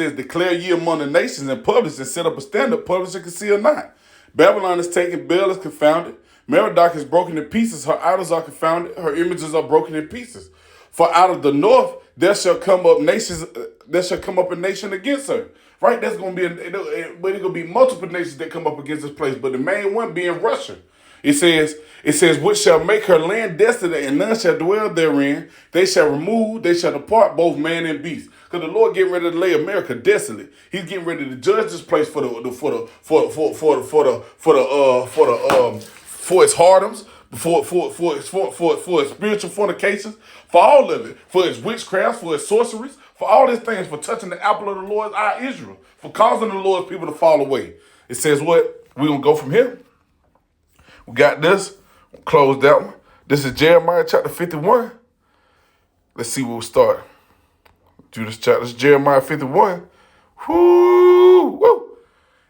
says, declare ye among the nations and publish and set up a standard, publish and conceal not. Babylon is taken, Bel is confounded. Merodach is broken in pieces, her idols are confounded, her images are broken in pieces. For out of the north there shall come up nations, there shall come up a nation against her. Right? There's going to but it's going to be multiple nations that come up against this place, but the main one being Russia. It says, which shall make her land desolate, and none shall dwell therein. They shall remove, they shall depart, both man and beast. Because the Lord getting ready to lay America desolate. He's getting ready to judge this place for its whoredoms, for its spiritual fornications, for all of it, for its witchcraft, for its sorceries, for all these things, for touching the apple of the Lord's eye, Israel, for causing the Lord's people to fall away. It says what? We're going to go from here. We got this. We'll close that one. This is Jeremiah chapter 51. Let's see where we start. Judas chapter, this is Jeremiah 51. Whoo!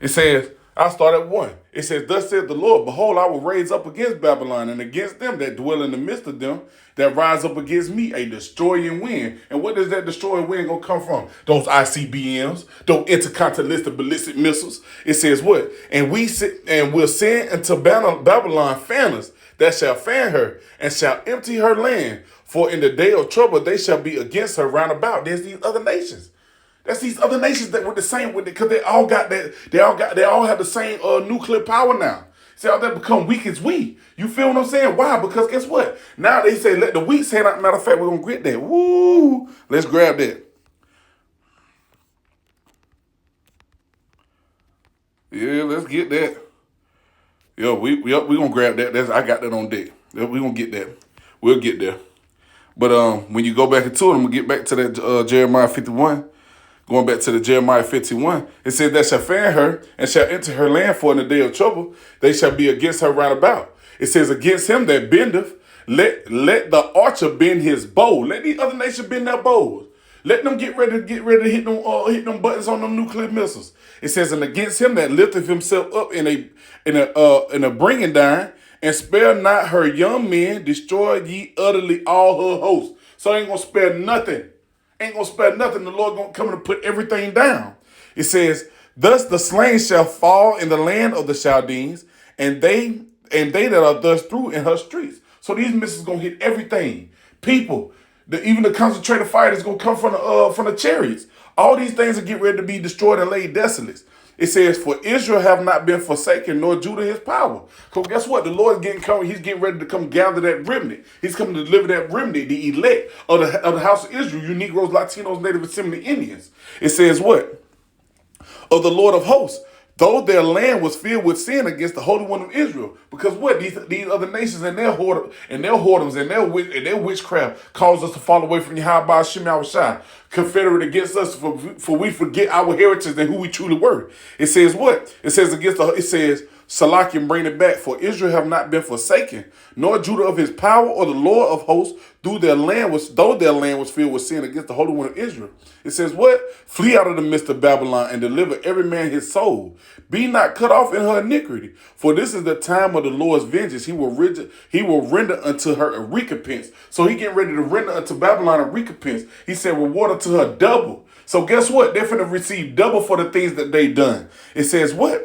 It says, I'll start at 1. It says, thus saith the Lord, behold, I will raise up against Babylon and against them that dwell in the midst of them, that rise up against me, a destroying wind. And what is that destroying wind going to come from? Those ICBMs, those intercontinental ballistic missiles. It says what? And we'll send unto Babylon fanners that shall fan her and shall empty her land. For in the day of trouble they shall be against her round about. There's these other nations. That's these other nations that were the same with it, because they all got that. They all have the same nuclear power now. See how they become weak as we. You feel what I'm saying? Why? Because guess what? Now they say let the weak say that. Matter of fact, we're gonna get that. Woo! Let's grab that. Yeah, let's get that. Yeah, we gonna grab that. I got that on deck. Yeah, we gonna get that. We'll get there. But when you go back into it, I'm gonna get back to that Jeremiah 51. Going back to the Jeremiah 51, it says that shall fan her and shall enter her land, for in the day of trouble they shall be against her round about. It says against him that bendeth, let the archer bend his bow. Let these other nations bend their bows. Let them get ready to hit them buttons on them nuclear missiles. It says, and against him that lifteth himself up in a bringing down, and spare not her young men, destroy ye utterly all her hosts. So ain't gonna spare nothing. Ain't gonna spare nothing. The Lord gonna come and put everything down. It says, thus the slain shall fall in the land of the Chaldeans, and they that are thus through in her streets. So these missiles gonna hit everything. People, even the concentrated fire is gonna come from the chariots. All these things will get ready to be destroyed and laid desolate. It says, for Israel have not been forsaken, nor Judah his power. So guess what? The Lord is he's getting ready to come gather that remnant. He's coming to deliver that remnant, the elect of the house of Israel, you Negroes, Latinos, Native Assembly Indians. It says what? Of the Lord of hosts, though their land was filled with sin against the Holy One of Israel. Because what? These other nations and their whoredoms and their witchcraft caused us to fall away from Yahweh Shem Yahushai, confederate against us, for we forget our heritage and who we truly were. It says what? It says Salakim, bring it back, for Israel have not been forsaken, nor Judah of his power, or the Lord of hosts, though their land was filled with sin against the Holy One of Israel. It says what? Flee out of the midst of Babylon and deliver every man his soul. Be not cut off in her iniquity, for this is the time of the Lord's vengeance. He will render unto her a recompense. So he getting ready to render unto Babylon a recompense. He said reward unto her double. So guess what? They're going to receive double for the things that they done. It says what?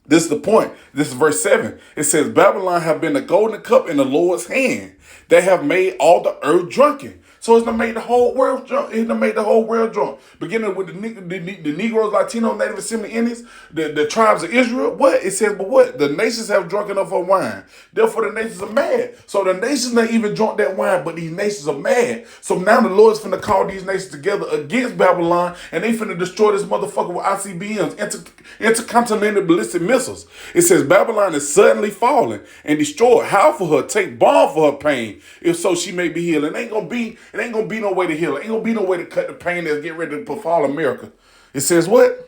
This is the point. This is verse 7. It says, Babylon have been the golden cup in the Lord's hand. They have made all the earth drunken. So it's done made the whole world drunk. It's done made the whole world drunk. Beginning with the Negroes, Latino, Native Assembly Indians, the tribes of Israel. What? It says, but what? The nations have drunk enough of wine. Therefore the nations are mad. So the nations not even drunk that wine, but these nations are mad. So now the Lord's finna call these nations together against Babylon, and they finna destroy this motherfucker with ICBMs, intercontinental ballistic missiles. It says Babylon is suddenly falling and destroyed. How for her? Take balm for her pain, if so she may be healed. It ain't gonna be no way to heal it. Ain't gonna be no way to cut the pain that's getting ready to befall America. It says what?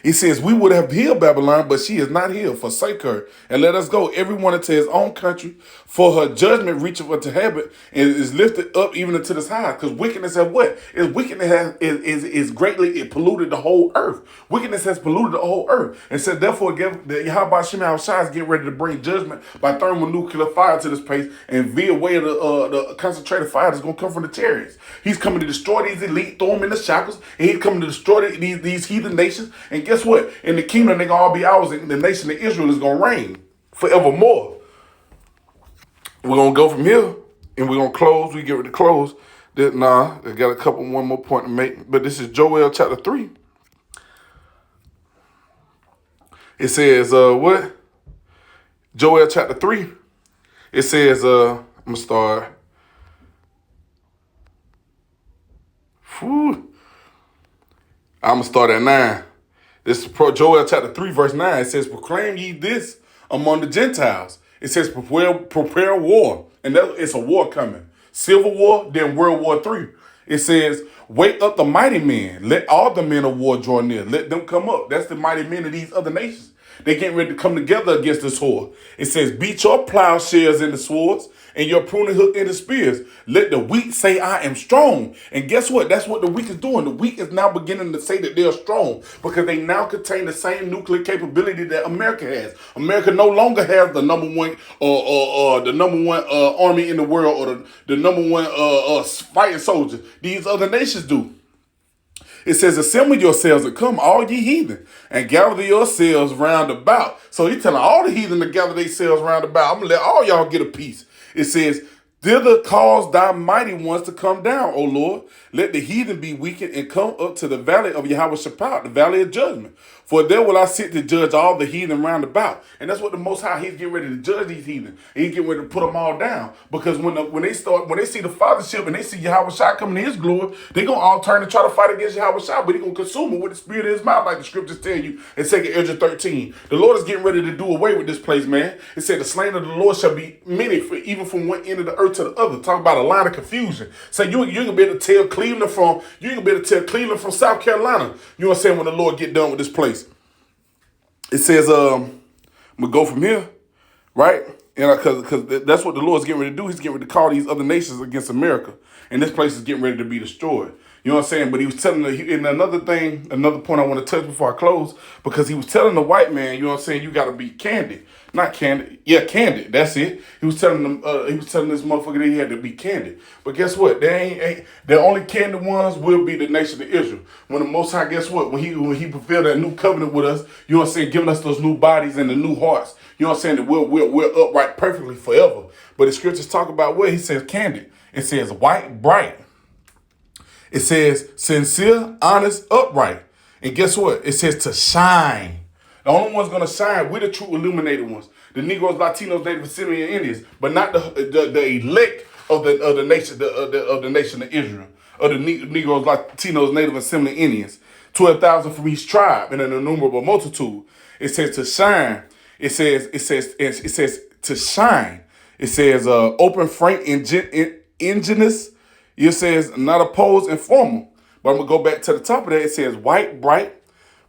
He says, we would have healed Babylon, but she is not healed. Forsake her, and let us go, everyone into his own country. For her judgment reacheth unto heaven, and is lifted up even unto this high. Because wickedness has what? Wickedness is greatly, it polluted the whole earth. Wickedness has polluted the whole earth. And said, therefore, Yahweh Shem Shai is getting ready to bring judgment by thermonuclear fire to this place and via way of the concentrated fire that's going to come from the chariots. He's coming to destroy these elite, throw them in the shackles, and he's coming to destroy these heathen nations. And guess what? In the kingdom, they're going to all be ours, and the nation of Israel is going to reign forevermore. We're going to go from here, and we're going to close. We get ready to close. I got one more point to make. But this is Joel chapter 3. It says, what? Joel chapter 3. It says, I'm going to start. I'm going to start at 9. This is Joel chapter 3, verse 9. It says, proclaim ye this among the Gentiles. It says, prepare war. And it's a war coming. Civil war, then World War III. It says, wake up the mighty men. Let all the men of war draw near. Let them come up. That's the mighty men of these other nations. They getting ready to come together against this whore. It says, beat your plowshares into swords and your pruning hook into spears. Let the weak say, I am strong. And guess what? That's what the weak is doing. The weak is now beginning to say that they're strong because they now contain the same nuclear capability that America has. America no longer has the number one army in the world or the number one fighting soldiers. These other nations do. It says, assemble yourselves and come, all ye heathen, and gather yourselves round about. So he's telling all the heathen to gather themselves round about. I'm going to let all y'all get a piece. It says, thither cause thy mighty ones to come down, O Lord. Let the heathen be weakened and come up to the valley of Yahweh Shaphat, the valley of judgment. For there will I sit to judge all the heathen round about. And that's what the Most High, he's getting ready to judge these heathen. And he's getting ready to put them all down. Because when they see the fathership and they see Yahweh Shai coming in his glory, they're going to all turn and try to fight against Yahweh Shai. But he's going to consume them with the spirit of his mouth, like the scriptures tell you in 2 Ezra 13. The Lord is getting ready to do away with this place, man. It said the slain of the Lord shall be many, even from one end of the earth to the other. Talk about a line of confusion. So you ain't going to be able to tell Cleveland from South Carolina. You know what I'm saying? When the Lord get done with this place. It says, we go from here, right? Because that's what the Lord's getting ready to do. He's getting ready to call these other nations against America. And this place is getting ready to be destroyed. You know what I'm saying? But he was telling another point I want to touch before I close, because he was telling the white man, you know what I'm saying, you got to be candid. Not candid. Yeah, candid. That's it. He was telling this motherfucker that he had to be candid. But guess what? The only candid ones will be the nation of Israel. When the Most High, guess what? When he fulfilled that new covenant with us, you know what I'm saying, giving us those new bodies and the new hearts. You know what I'm saying? That we're upright perfectly forever. But the scriptures talk about what he says candid. It says white, bright. It says sincere, honest, upright. And guess what? It says to shine. The only ones going to shine, we're the true illuminated ones. The Negroes, Latinos, Native Assyrian Indians, but not the elect of the nation of the nation of Israel, of the Negroes, Latinos, Native Assyrian Indians. 12,000 from each tribe and an innumerable multitude. It says to shine. It says to shine. It says open, frank, ingenious. It says not opposed and formal. But I'm gonna go back to the top of that. It says white, bright,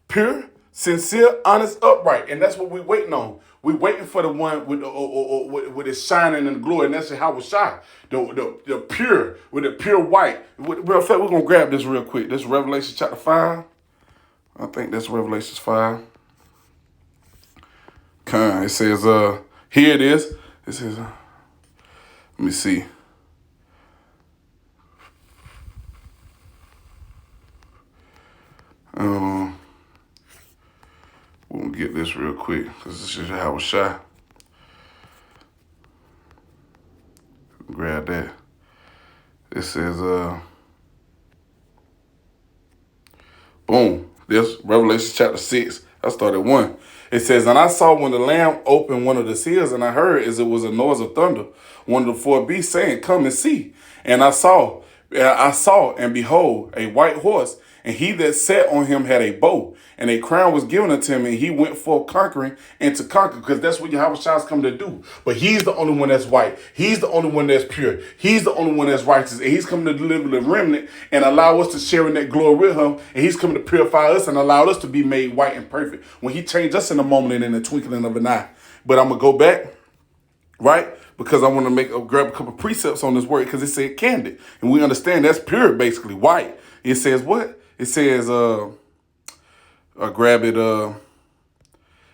pure, sincere, honest, upright. And that's what we're waiting on. We're waiting for the one with his shining and glory, and that's how we shine. The pure, with the pure white. Real fast, we're gonna grab this real quick. This is Revelation chapter 5. I think that's Revelation 5. It says, here it is. It says, let me see. We'll get this real quick because this is how it was shot. Grab that. It says, boom. This Revelation chapter 6. I started 1. It says, and I saw when the Lamb opened one of the seals, and I heard as it was a noise of thunder, one of the four beasts saying, come and see. And I saw, and behold, a white horse, And he that sat on him had a bow, and a crown was given unto him, and he went forth conquering and to conquer, because that's what Yahweh Shai has come to do. But he's the only one that's white. He's the only one that's pure. He's the only one that's righteous. And he's coming to deliver the remnant and allow us to share in that glory with him. And he's coming to purify us and allow us to be made white and perfect when he changed us in a moment and in the twinkling of an eye. But I'm going to go back, right? Because I want to grab a couple of precepts on this word, because it said candid. And we understand that's pure, basically, white. It says what? It says, grab it,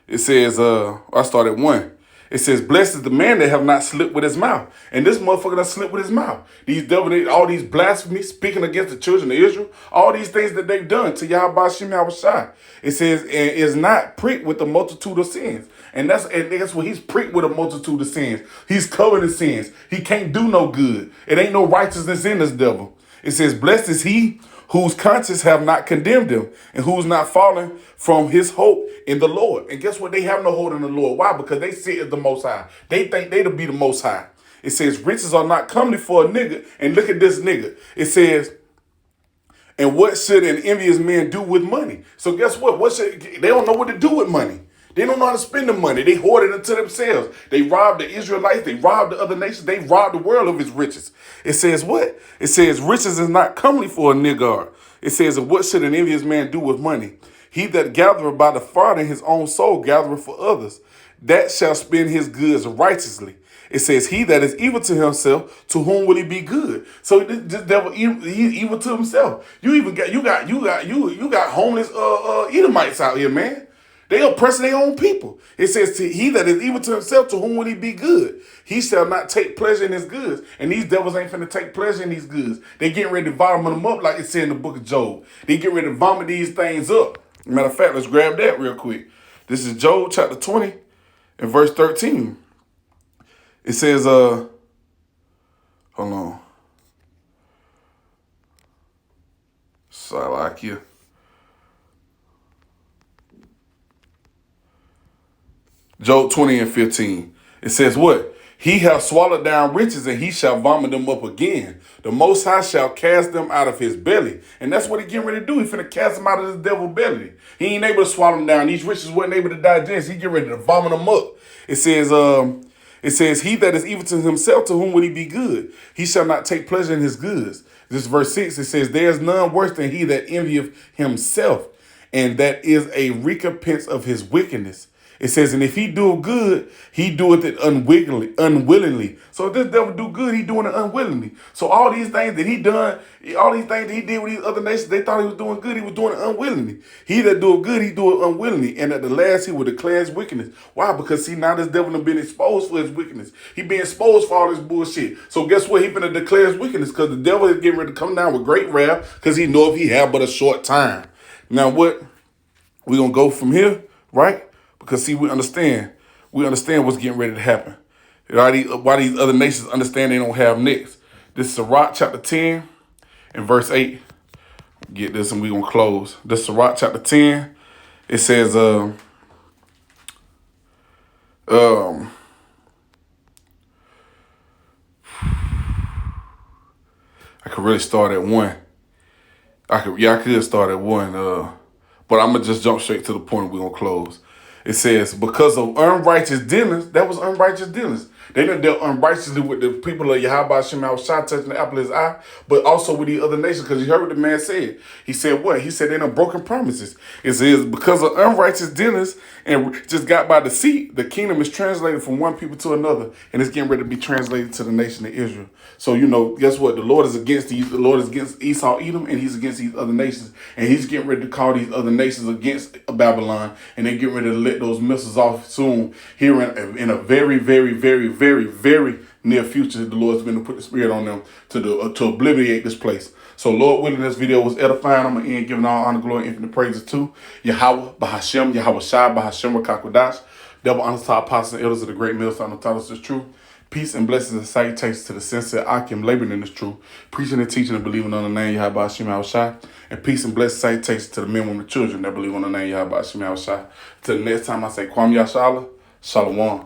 it says, I started one. It says, blessed is the man that have not slipped with his mouth. And this motherfucker done slipped with his mouth. These devil, all these blasphemies, speaking against the children of Israel, all these things that they've done to Yahweh Shem Yahweh Shai. It says, and is not pricked with the multitude of sins. And that's what he's pricked with, a multitude of sins. He's covered in sins. He can't do no good. It ain't no righteousness in this devil. It says, blessed is he whose conscience have not condemned him, and who's not fallen from his hope in the Lord. And guess what? They have no hope in the Lord. Why? Because they sit as the Most High. They think they'll be the Most High. It says, riches are not comely for a nigga. And look at this nigga. It says, and what should an envious man do with money? So guess what? They don't know what to do with money. They don't know how to spend the money. They hoard it unto themselves. They robbed the Israelites. They robbed the other nations. They robbed the world of its riches. It says what? It says riches is not comely for a nigger. It says, what should an envious man do with money? He that gathereth by the fraud in his own soul gathereth for others. That shall spend his goods righteously. It says, he that is evil to himself, to whom will he be good? So this devil, he evil to himself. You got homeless Edomites out here, man. They oppressing their own people. It says, he that is evil to himself, to whom will he be good? He shall not take pleasure in his goods. And these devils ain't finna take pleasure in these goods. They getting ready to vomit them up, like it said in the book of Job. They get ready to vomit these things up. Matter of fact, let's grab that real quick. This is Job chapter 20 and verse 13. It says, hold on. Salakia. Job 20 and 15. It says what? He hath swallowed down riches, and he shall vomit them up again. The Most High shall cast them out of his belly. And that's what he getting ready to do. He finna cast them out of his devil's belly. He ain't able to swallow them down. These riches wasn't able to digest. He get ready to vomit them up. It says, he that is evil to himself, to whom will he be good? He shall not take pleasure in his goods. This verse 6, it says, there is none worse than he that envieth himself, and that is a recompense of his wickedness. It says, and if he do good, he doeth it unwillingly. So if this devil do good, he doing it unwillingly. So all these things that he done, all these things that he did with these other nations, they thought he was doing good. He was doing it unwillingly. He that do good, he do it unwillingly. And at the last, he will declare his wickedness. Why? Because see, now this devil done been exposed for his wickedness. He been exposed for all this bullshit. So guess what? He finna declare his wickedness, because the devil is getting ready to come down with great wrath, because he know if he have but a short time. Now what? We gonna go from here, right? Because, see, we understand what's getting ready to happen. Why these other nations understand they don't have next. This is Sirach chapter 10 and verse 8. Get this and we're going to close. This is Sirach chapter 10. It says, I could really start at 1. I could start at 1. But I'm going to just jump straight to the point and we're going to close. It says, because of unrighteous dealings, that was unrighteous dealings. They done dealt unrighteously with the people of Yahweh Shem Yahweh Shai, touching the apple of his eye, but also with the other nations, because you heard what the man said. He said what? He said they done broken promises. It says, because of unrighteous dealings and just got by deceit, the kingdom is translated from one people to another, and it's getting ready to be translated to the nation of Israel. So, guess what? The Lord is against Esau, Edom, and he's against these other nations. And he's getting ready to call these other nations against Babylon, and they're getting ready to let those missiles off soon here in a very, very, very, very, very near future. The Lord's going to put the spirit on them to obliterate this place. So, Lord willing, this video was edifying. I'm going to end giving all honor, glory, and infinite praises to Yahweh, Bahashem, Yahweh Shai, Bahashem, Rakakwadash. Double honors to our apostles and elders of the great millstone of taught us this truth. Peace and blessings and salutations to the sincere Akim laboring in this truth, preaching and teaching and believing on the name Yahweh Hashem Yahweh Shai. And peace and blessings and salutations to the men, women, and children that believe on the name Yahweh Hashem Yahweh Shai. Till the next time I say Kwam Yashala, Shalom.